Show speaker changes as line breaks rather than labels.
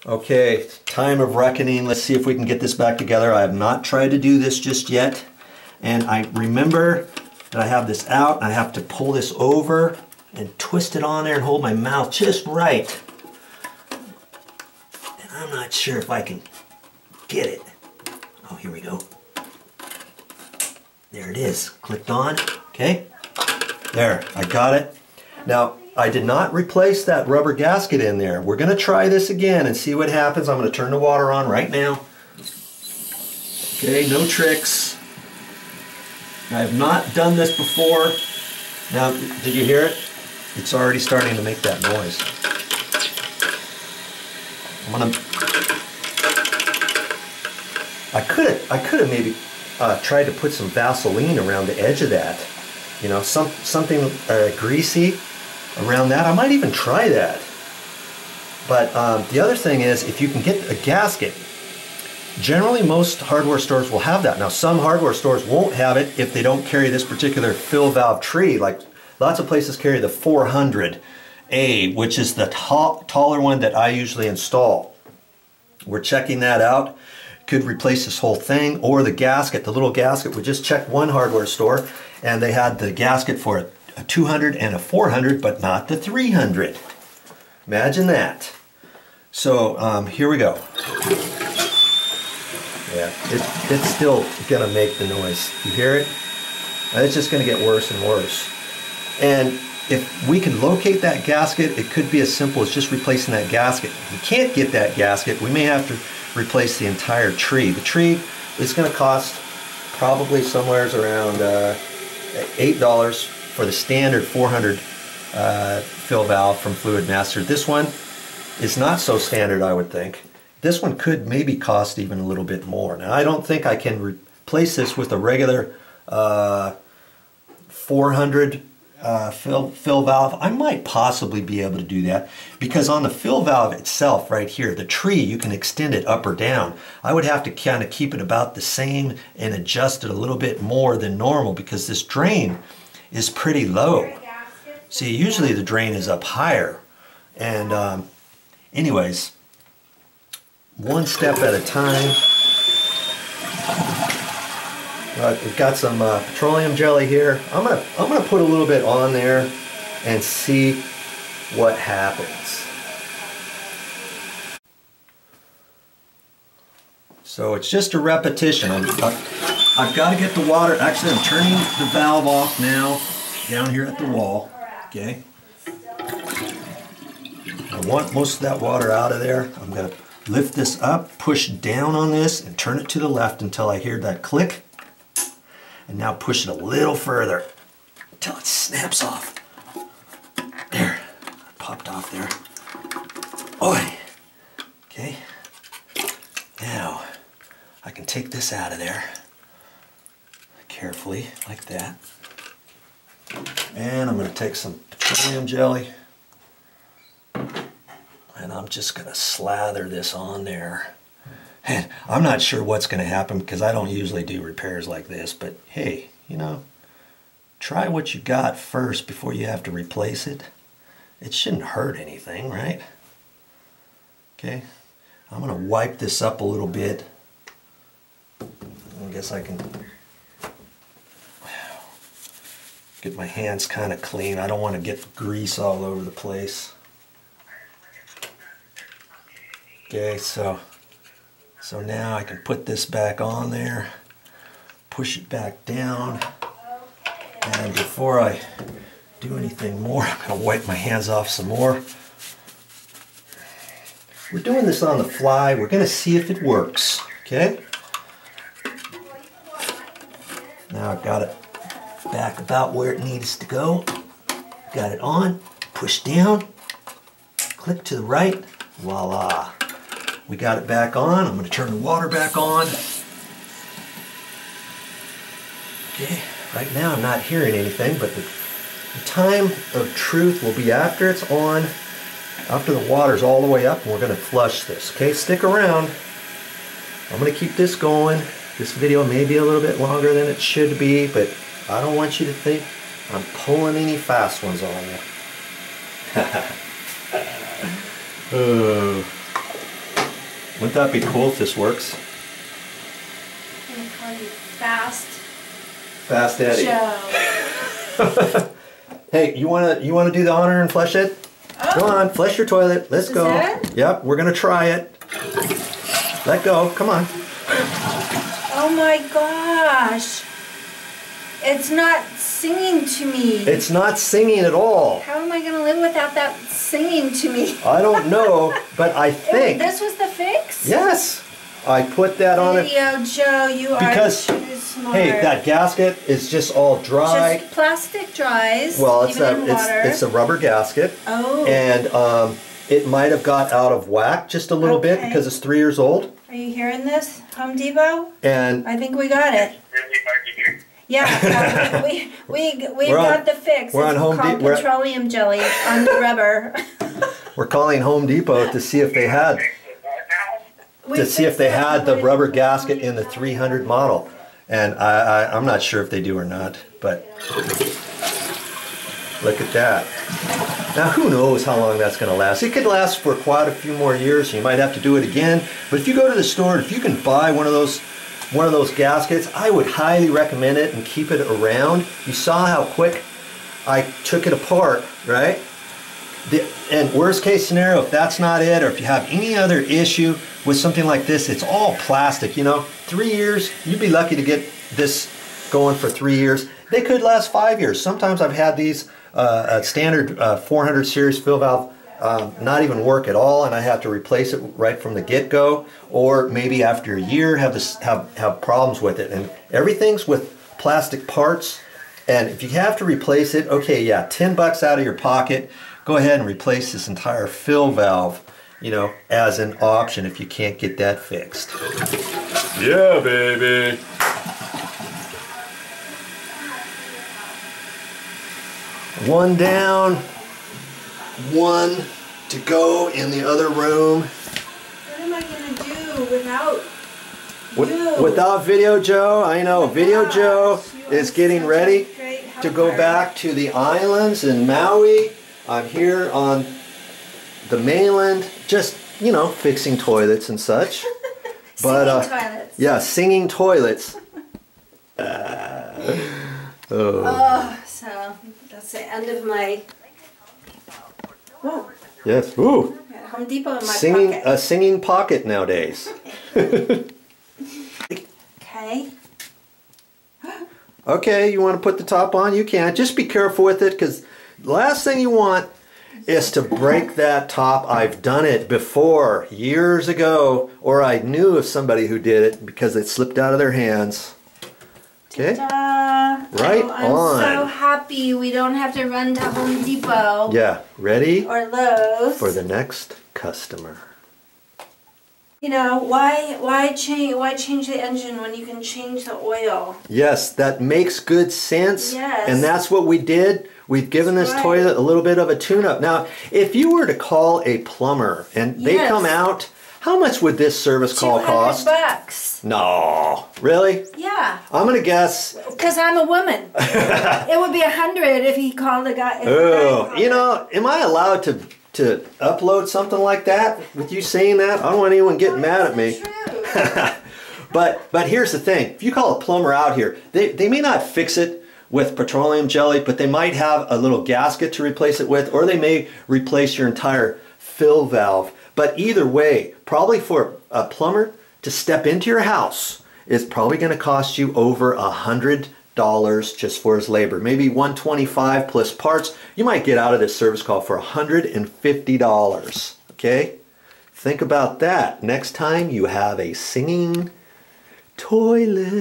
Okay, time of reckoning. Let's see if we can get this back together. I have not tried to do this just yet. And I remember that I have this out, and I have to pull this over and twist it on there and hold my mouth just right. And I'm not sure if I can get it. Oh, here we go. There it is, clicked on, okay? There, I got it. Now, I did not replace that rubber gasket in there. We're gonna try this again and see what happens. I'm gonna turn the water on right now. Okay, no tricks. I have not done this before. Now, did you hear it? It's already starting to make that noise. I could have maybe tried to put some Vaseline around the edge of that. You know, something greasy around that. I might even try that. But the other thing is, if you can get a gasket, generally most hardware stores will have that. Now, some hardware stores won't have it if they don't carry this particular fill valve tree. Like lots of places carry the 400A, which is the taller one that I usually install. We're checking that out. Could replace this whole thing, or the gasket, the little gasket. We just checked one hardware store and they had the gasket for a 200 and a 400, but not the 300. Imagine that. So here we go. Yeah, it's still gonna make the noise. You hear it? It's just gonna get worse and worse. And if we can locate that gasket, it could be as simple as just replacing that gasket. If we can't get that gasket, we may have to replace the entire tree. The tree is going to cost probably somewhere around $8 for the standard 400 fill valve from Fluid Master. This one is not so standard, I would think. This one could maybe cost even a little bit more. Now, I don't think I can replace this with a regular 400 fill valve. I might possibly be able to do that because on the fill valve itself right here, the tree, you can extend it up or down. I would have to kind of keep it about the same and adjust it a little bit more than normal because this drain is pretty low. See, usually the drain is up higher. And anyways, one step at a time. We've got some petroleum jelly here. I'm gonna put a little bit on there and see what happens. So it's just a repetition. I've got to get the water. Actually, I'm turning the valve off now down here at the wall. Okay. I want most of that water out of there. I'm gonna lift this up, push down on this, and turn it to the left until I hear that click. And now push it a little further until it snaps off. There, popped off there. Oi. Okay. Now, I can take this out of there carefully, like that. And I'm going to take some petroleum jelly. And I'm just going to slather this on there. And I'm not sure what's going to happen because I don't usually do repairs like this, but hey, you know, try what you got first before you have to replace it. It shouldn't hurt anything, right? Okay, I'm going to wipe this up a little bit. I guess I can get my hands kind of clean. I don't want to get grease all over the place. Okay, so now I can put this back on there, push it back down, and before I do anything more, I'm going to wipe my hands off some more. We're doing this on the fly. We're going to see if it works, okay? Now I've got it back about where it needs to go. Got it on, push down, click to the right, voila. We got it back on. I'm going to turn the water back on. Okay, right now I'm not hearing anything, but the time of truth will be after it's on, after the water's all the way up, and we're going to flush this. Okay, stick around. I'm going to keep this going. This video may be a little bit longer than it should be, but I don't want you to think I'm pulling any fast ones on you. Oh. Wouldn't that be cool if this works?
I'm gonna call you Fast.
Fast Eddie.
Joe.
Hey, you wanna do the honor and flush it?
Oh.
Come on, flush your toilet. Let's go.
That?
Yep, we're gonna try it. Let go. Come on.
Oh my gosh. It's not singing to me.
It's not singing at all.
How am I going to live without that singing to me?
I don't know, but I think...
This was the fix?
Yes. I put that on it.
VideoJoe, you
because,
are too smart.
Hey, that gasket is just all dry.
Just plastic dries,
well, it's
even in water.
It's a rubber gasket.
Oh.
And it might have got out of whack just a little bit because it's 3 years old.
Are you hearing this, Home Depot?
And
I think we got it. Yeah, we got the fix.
We're on Home
Depot. Petroleum jelly on the rubber.
We're calling Home Depot to see if they had the rubber gasket in the 300 model, and I'm not sure if they do or not. But look at that. Now who knows how long that's going to last? It could last for quite a few more years. You might have to do it again. But if you go to the store, if you can buy one of those gaskets, I would highly recommend it and keep it around. You saw how quick I took it apart, right? And worst case scenario, if that's not it, or if you have any other issue with something like this, it's all plastic, you know. 3 years, you'd be lucky to get this going for 3 years. They could last 5 years. Sometimes I've had these standard 400 series fill valve not even work at all, and I have to replace it right from the get-go, or maybe after a year have problems with it. And everything's with plastic parts, and if you have to replace it, okay, yeah, 10 bucks out of your pocket, go ahead and replace this entire fill valve, you know, as an option if you can't get that fixed. Yeah, baby. One down, one to go in the other room.
What am I going to do without you?
Without VideoJoe? I know, VideoJoe is getting ready to go back to the islands in Maui. I'm here on the mainland, just, you know, fixing toilets and such.
But singing toilets.
Yeah, singing toilets.
So that's the end of my. Whoa.
Yes. Ooh.
Home Depot in my
pocket.
pocket.
A singing pocket nowadays.
Okay.
Okay, you want to put the top on? You can. Just be careful with it, because the last thing you want is to break that top. I've done it before, years ago, or I knew of somebody who did it because it slipped out of their hands. Okay. Right on.
I'm so happy we don't have to run to Home Depot.
Yeah. Ready?
Or Lowe's.
For the next customer.
You know, why change the engine when you can change the oil?
Yes, that makes good sense.
Yes.
And that's what we did. We've given this toilet a little bit of a tune-up. Now, if you were to call a plumber and they come out, how much would this service call cost?
$200.
No. Really?
Yeah.
I'm going to guess.
Because I'm a woman. It would be $100 if he called the guy.
Oh, you know, am I allowed to upload something like that with you saying that? I don't want anyone getting mad at me. But here's the thing. If you call a plumber out here, they may not fix it with petroleum jelly, but they might have a little gasket to replace it with, or they may replace your entire fill valve. But either way, probably for a plumber to step into your house is probably going to cost you over $100 just for his labor. Maybe $125 plus parts. You might get out of this service call for $150. Okay? Think about that next time you have a singing toilet.